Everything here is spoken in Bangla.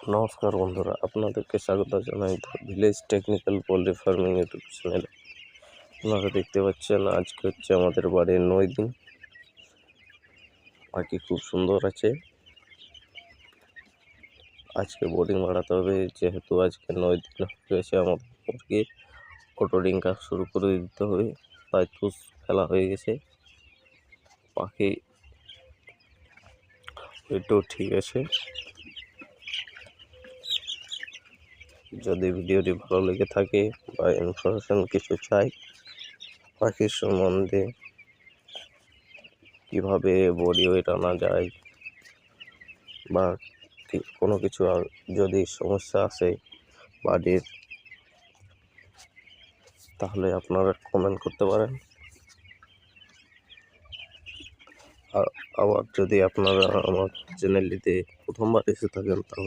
নমস্কার বন্ধুরা, আপনাদেরকে স্বাগত জানাই the village technical poultry farming YouTube চ্যানেলে। আপনারা দেখতে পাচ্ছেন আজকে হচ্ছে আমাদের বাড়ির 9 দিন। পাখি খুব সুন্দর আছে। আজকে বোর্ডিং বাড়াতে হবে, যেহেতু আজকে 9 দিন হয়েছে আমাদের মুরগি অটোডিং কাজ শুরু করে দিতে হবে। তাই তুষ ফেলা হয়ে গেছে। পাখি এটাও ঠিক আছে। যদি ভিডিওটি ভালো লেগে থাকে বা ইনফরমেশন কিছু চাই পাখির সম্বন্ধে, কিভাবে বডি ওয়েট আনা যায় বা কোনো কিছু যদি সমস্যা আসে বাড়ির, তাহলে আপনারা কমেন্ট করতে পারেন। আর আবার যদি আপনারা আমার চ্যানেলটিতে প্রথমবার এসে থাকেন তাহলে